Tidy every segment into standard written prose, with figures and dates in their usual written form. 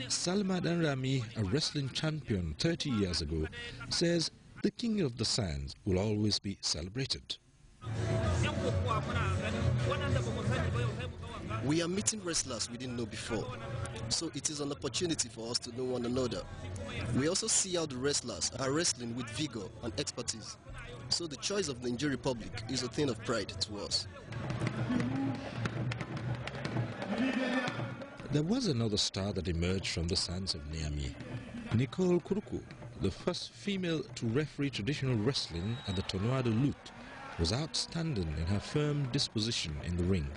Salma Danrami, a wrestling champion 30 years ago, says the King of the Sands will always be celebrated. We are meeting wrestlers we didn't know before, so it is an opportunity for us to know one another. We also see how the wrestlers are wrestling with vigor and expertise, so the choice of the Niger Republic is a thing of pride to us. There was another star that emerged from the sands of Niamey. Nicole Kourkon, the first female to referee traditional wrestling at the Tournoi de Lutte, was outstanding in her firm disposition in the ring.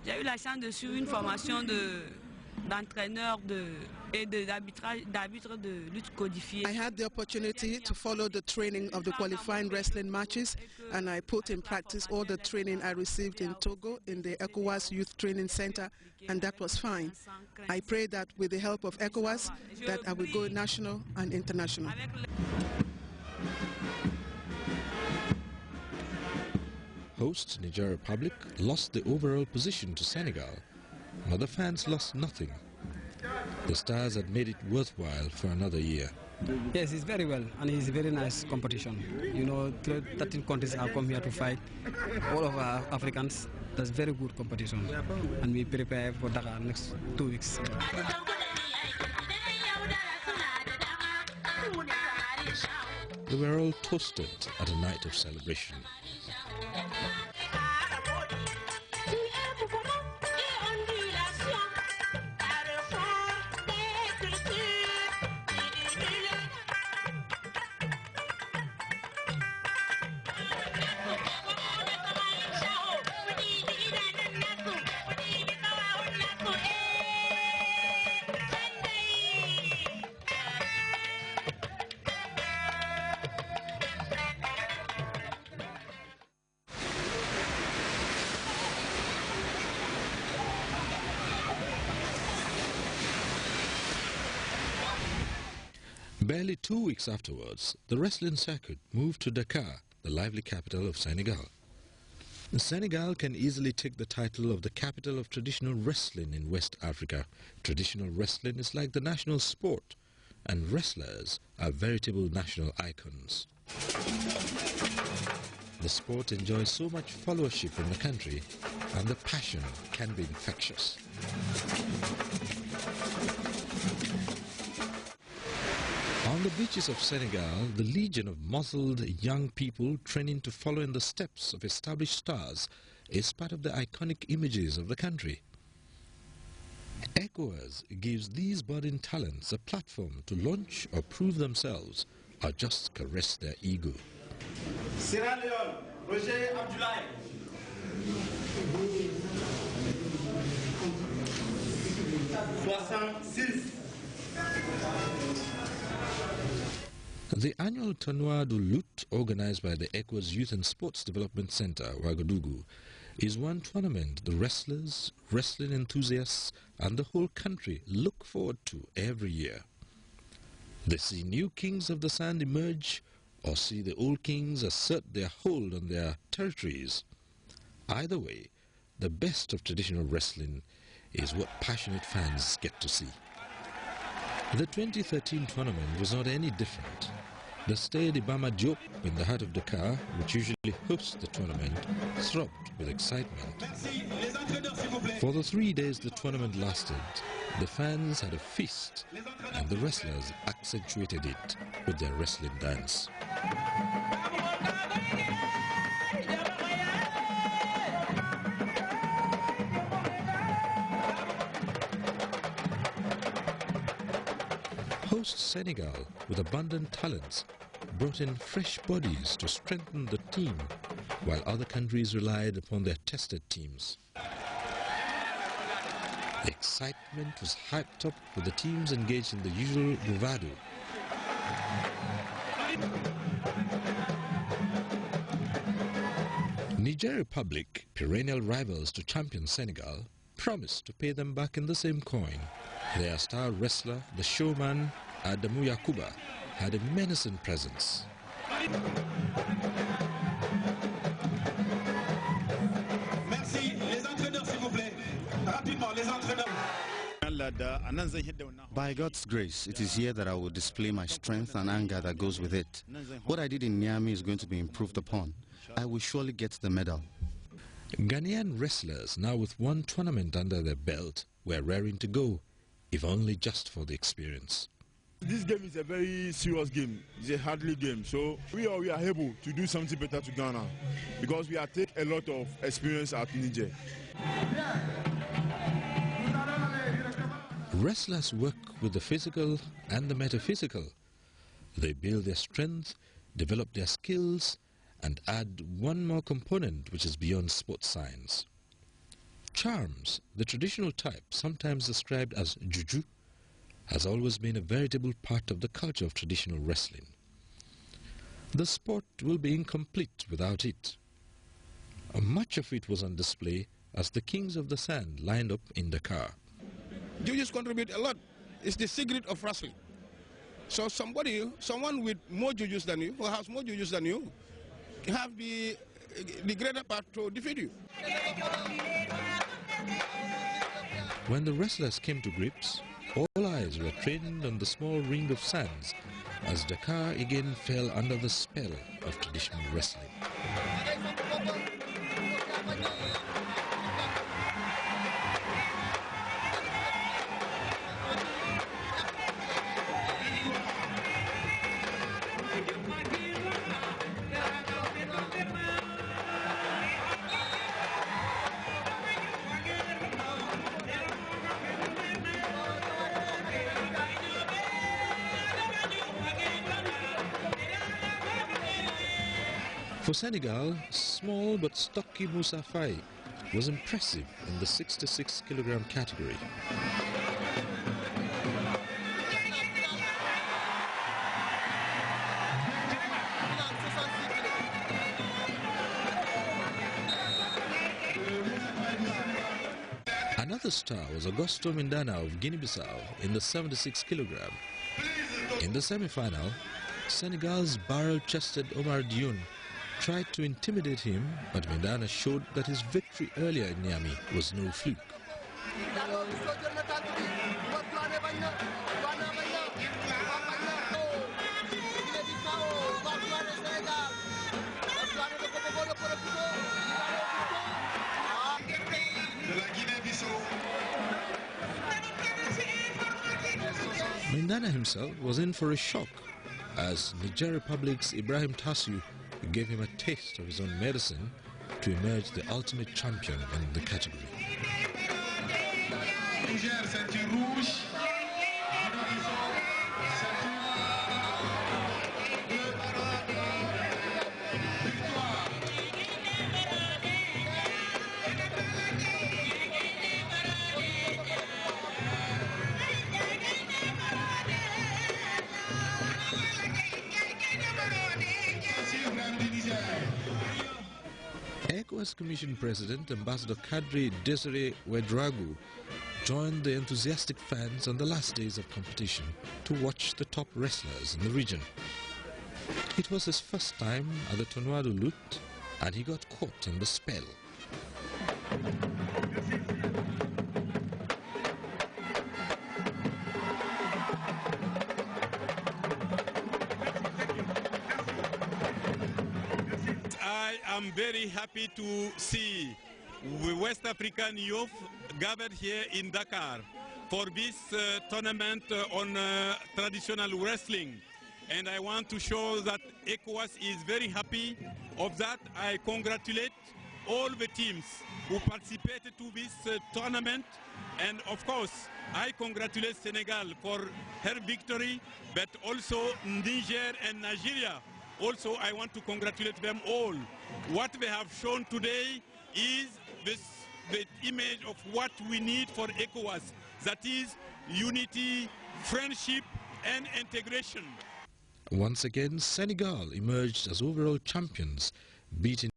J'ai eu la chance de suivre une formation d'entraîneur et d'arbitre de lutte codifiée. I had the opportunity to follow the training of the qualifying wrestling matches, and I put in practice all the training I received in Togo in the ECOWAS Youth Training Center, and that was fine. I pray that with the help of ECOWAS that I will go national and international. Host Niger Republic lost the overall position to Senegal, but the fans lost nothing. The stars had made it worthwhile for another year. Yes, it's very well, and it's a very nice competition. You know, 13 countries have come here to fight. All of our Africans, that's very good competition. And we prepare for Dakar next 2 weeks. They were all toasted at a night of celebration. Barely 2 weeks afterwards, the wrestling circuit moved to Dakar, the lively capital of Senegal. Senegal can easily take the title of the capital of traditional wrestling in West Africa. Traditional wrestling is like the national sport, and wrestlers are veritable national icons. The sport enjoys so much followership in the country, and the passion can be infectious. On the beaches of Senegal, the legion of muzzled young people training to follow in the steps of established stars is part of the iconic images of the country. ECOWAS gives these budding talents a platform to launch or prove themselves or just caress their ego. Sierra Leone, Roger Abdoulaye. The annual Tournoi de Lutte, organized by the ECOWAS Youth and Sports Development Center, Ouedraogo, is one tournament the wrestlers, wrestling enthusiasts, and the whole country look forward to every year. They see new kings of the sand emerge, or see the old kings assert their hold on their territories. Either way, the best of traditional wrestling is what passionate fans get to see. The 2013 tournament was not any different. The Stade Iba Mar Diop in the heart of Dakar, which usually hosts the tournament, throbbed with excitement. For the 3 days the tournament lasted, the fans had a feast, and the wrestlers accentuated it with their wrestling dance. Host Senegal, with abundant talents, brought in fresh bodies to strengthen the team, while other countries relied upon their tested teams. The excitement was hyped up with the teams engaged in the usual bravado. Niger Republic, perennial rivals to champion Senegal, promised to pay them back in the same coin. Their star wrestler, the showman Adamou Yakuba, had a menacing presence. Merci. Les entraîneurs, s'il vous plaît. Rapidement, les entraîneurs. By God's grace, it is here that I will display my strength and anger that goes with it. What I did in Niamey is going to be improved upon. I will surely get the medal. Ghanaian wrestlers, now with one tournament under their belt, were raring to go, if only just for the experience. This game is a very serious game. It's a hardly game. So we are able to do something better to Ghana because we have taken a lot of experience at Niger. Wrestlers work with the physical and the metaphysical. They build their strength, develop their skills, and add one more component which is beyond sports science. Charms, the traditional type, sometimes described as juju, has always been a veritable part of the culture of traditional wrestling. The sport will be incomplete without it. Much of it was on display as the kings of the sand lined up in Dakar. Jujus contribute a lot. It's the secret of wrestling. So someone with more jujus than you, who has more jujus than you, have the greater part to defeat you. When the wrestlers came to grips, all eyes were trained on the small ring of sands as Dakar again fell under the spell of traditional wrestling. For Senegal, small but stocky Moussa Faye was impressive in the 66-kilogram category. Another star was Augusto Mindana of Guinea-Bissau in the 76-kilogram. In the semi-final, Senegal's barrel-chested Omar Dioune tried to intimidate him, but Mindana showed that his victory earlier in Niamey was no fluke. Mindana himself was in for a shock as Niger Republic's Ibrahim Tassiu gave him a taste of his own medicine to emerge the ultimate champion in the category. ECOWAS Commission President Ambassador Kadre Ouedraogo joined the enthusiastic fans on the last days of competition to watch the top wrestlers in the region. It was his first time at the Tournoi de Lutte and he got caught in the spell. I'm very happy to see the West African youth gathered here in Dakar for this tournament on traditional wrestling. And I want to show that ECOWAS is very happy of that. I congratulate all the teams who participated to this tournament. And of course, I congratulate Senegal for her victory, but also Niger and Nigeria. Also, I want to congratulate them all. What they have shown today is the image of what we need for ECOWAS, that is unity, friendship, and integration. Once again, Senegal emerged as overall champions, beating